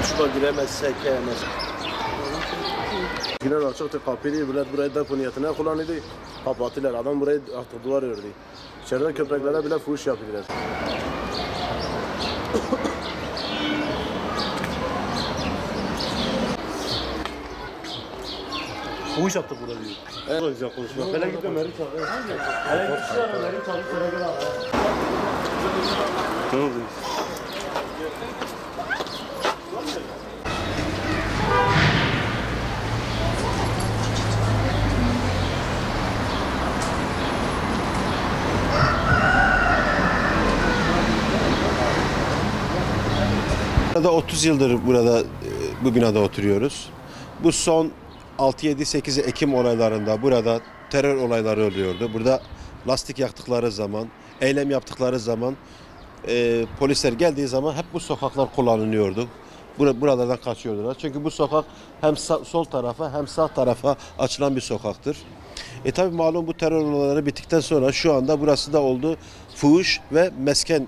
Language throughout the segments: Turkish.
Şurada giremezsek Gülen açıktı kapıyı, millet burayı depo niyetine kullanıyordu. Kapattılar, adam burayı artık duvar ördü. İçeriden köpeklere bile fuhuş yapıyorlar. Fuhuş yaptık burada diyor. Evet, güzel konuşma. Hele gitme Meri çağır. Hele gitme Meri çağır. Sonra gel abi. Ne oldu? Burada 30 yıldır bu binada oturuyoruz. Bu son 6-7-8 Ekim olaylarında burada terör olayları oluyordu. Burada lastik yaktıkları zaman, eylem yaptıkları zaman polisler geldiği zaman hep bu sokaklar kullanılıyordu. Buralardan kaçıyordular. Çünkü bu sokak hem sol tarafa hem sağ tarafa açılan bir sokaktır. Tabi malum bu terör olayları bittikten sonra şu anda burası da oldu fuhuş ve mesken,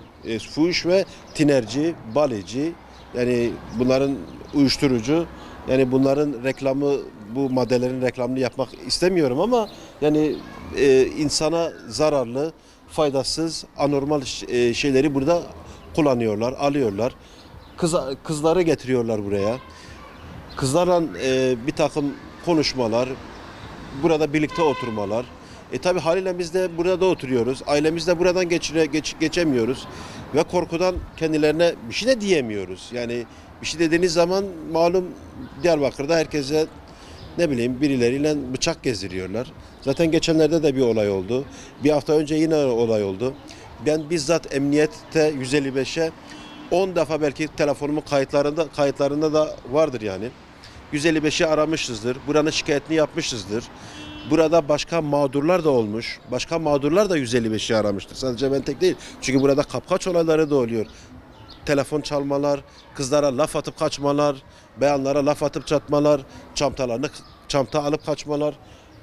fuhuş ve tinerci, balici, yani bunların uyuşturucu, yani bunların reklamı, bu maddelerin reklamını yapmak istemiyorum ama yani insana zararlı, faydasız, anormal şeyleri burada kullanıyorlar, alıyorlar. Kızları getiriyorlar buraya. Kızlarla bir takım konuşmalar, burada birlikte oturmalar. Tabi haliyle biz de burada oturuyoruz. Ailemizle buradan geçemiyoruz. Ve korkudan kendilerine bir şey de diyemiyoruz. Yani bir şey dediğiniz zaman malum Diyarbakır'da herkese ne bileyim birileriyle bıçak gezdiriyorlar. Zaten geçenlerde de bir olay oldu. Bir hafta önce yine olay oldu. Ben bizzat emniyette 155'e 10 defa belki telefonumun kayıtlarında da vardır yani. 155'i aramışızdır. Buranın şikayetini yapmışızdır. Burada başka mağdurlar da olmuş. Başka mağdurlar da 155'i aramıştır. Sadece ben tek değil. Çünkü burada kapkaç olayları da oluyor. Telefon çalmalar, kızlara laf atıp kaçmalar, beyanlara laf atıp çatmalar, çanta alıp kaçmalar.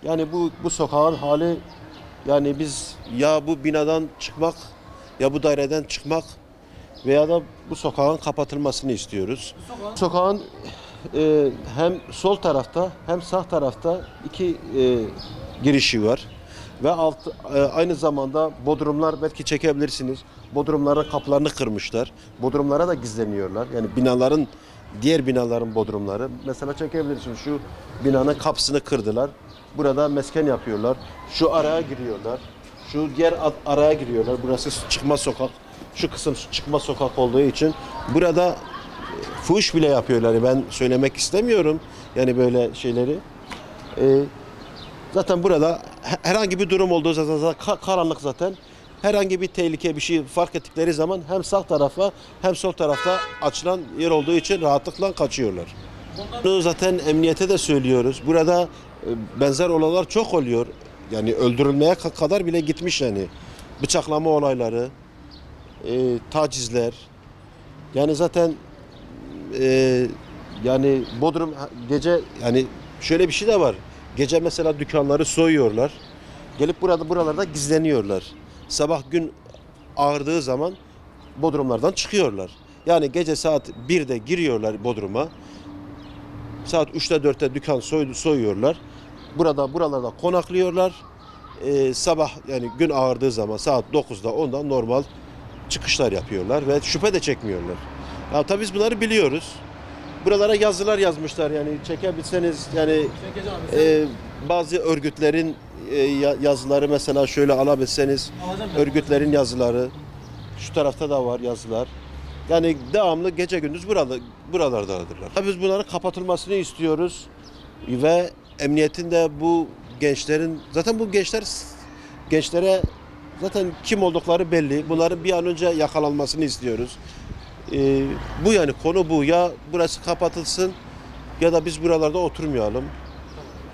Yani bu sokağın hali, yani biz ya bu binadan çıkmak ya bu daireden çıkmak veya da bu sokağın kapatılmasını istiyoruz. Sokağın hem sol tarafta hem sağ tarafta iki girişi var ve aynı zamanda bodrumlar, belki çekebilirsiniz. Bodrumların kapılarını kırmışlar. Bodrumlara da gizleniyorlar. Yani diğer binaların bodrumları. Mesela çekebilirsiniz. Şu binanın kapısını kırdılar. Burada mesken yapıyorlar. Şu araya giriyorlar. Şu diğer araya giriyorlar. Burası çıkma sokak. Şu kısım çıkma sokak olduğu için burada fuhuş bile yapıyorlar. Yani ben söylemek istemiyorum yani böyle şeyleri. Zaten burada herhangi bir durum olduğu zaman karanlık zaten. Herhangi bir tehlike, bir şey fark ettikleri zaman hem sağ tarafa hem sol tarafta açılan yer olduğu için rahatlıkla kaçıyorlar. Bunu zaten emniyete de söylüyoruz. Burada benzer olaylar çok oluyor. Yani öldürülmeye kadar bile gitmiş yani. Bıçaklama olayları, tacizler. Yani zaten yani Bodrum gece, yani şöyle bir şey de var. Gece mesela dükkanları soyuyorlar. Gelip buralarda gizleniyorlar. Sabah gün ağırdığı zaman bodrumlardan çıkıyorlar. Yani gece saat 1'de giriyorlar bodruma. Saat 3'te 4'te dükkan soyuyorlar. Buralarda konaklıyorlar. Sabah yani gün ağırdığı zaman saat 9'da 10'da normal çıkışlar yapıyorlar ve şüphe de çekmiyorlar. Ya tabii biz bunları biliyoruz. Buralara yazılar yazmışlar, yani çekebilseniz yani bazı örgütlerin yazıları, mesela şöyle alabilseniz örgütlerin yazıları, şu tarafta da var yazılar. Yani devamlı gece gündüz buralardadırlar. Tabii biz bunların kapatılmasını istiyoruz ve emniyetin de bu gençlerin, zaten bu gençlere zaten kim oldukları belli. Bunların bir an önce yakalanmasını istiyoruz. Bu yani konu bu. Ya burası kapatılsın ya da biz buralarda oturmayalım.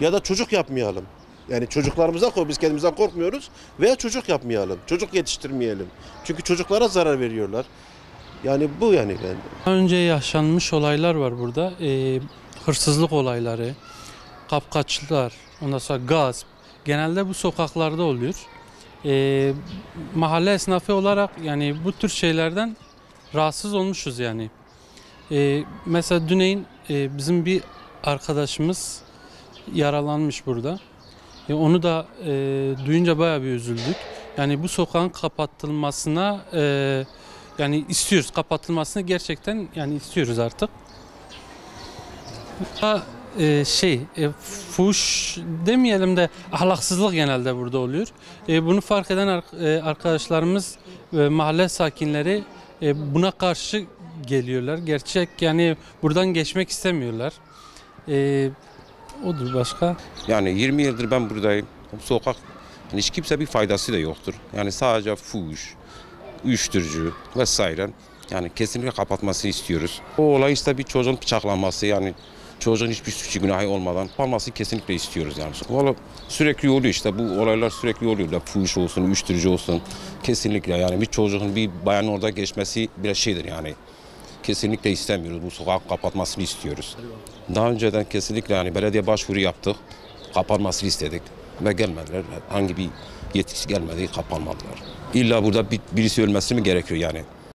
Ya da çocuk yapmayalım. Yani çocuklarımıza biz kendimizden korkmuyoruz veya çocuk yapmayalım. Çocuk yetiştirmeyelim. Çünkü çocuklara zarar veriyorlar. Yani bu yani. Daha önce yaşanmış olaylar var burada. Hırsızlık olayları, kapkaçlar, ondan sonra gasp. Genelde bu sokaklarda oluyor. Mahalle esnafı olarak yani bu tür şeylerden rahatsız olmuşuz yani. Mesela Düneyin bizim bir arkadaşımız yaralanmış burada. Onu da duyunca bayağı bir üzüldük. Yani bu sokağın kapatılmasına yani istiyoruz. Kapatılmasını gerçekten yani istiyoruz artık. Fuhuş demeyelim de ahlaksızlık genelde burada oluyor. Bunu fark eden arkadaşlarımız ve mahalle sakinleri buna karşı geliyorlar. Gerçek yani buradan geçmek istemiyorlar. Odur başka. Yani 20 yıldır ben buradayım. Bu sokak yani hiç kimse bir faydası da yoktur. Yani sadece fuhuş, uyuşturucu vesaire. Yani kesinlikle kapatmasını istiyoruz. O olay işte bir çocuğun bıçaklanması yani çocuğun hiçbir suçu günahı olmadan kalması kesinlikle istiyoruz yani. Vallahi sürekli oluyor işte bu olaylar sürekli oluyor. Da fuhuş olsun, uyuşturucu olsun kesinlikle yani bir çocuğun bir bayanın orada geçmesi bir şeydir yani. Kesinlikle istemiyoruz. Bu sokak kapatmasını istiyoruz. Daha önceden kesinlikle yani belediye başvuru yaptık. Kapanmasını istedik ve gelmediler. Hangi bir yetkisi gelmedi, kapanmadılar. İlla burada birisi ölmesi mi gerekiyor yani?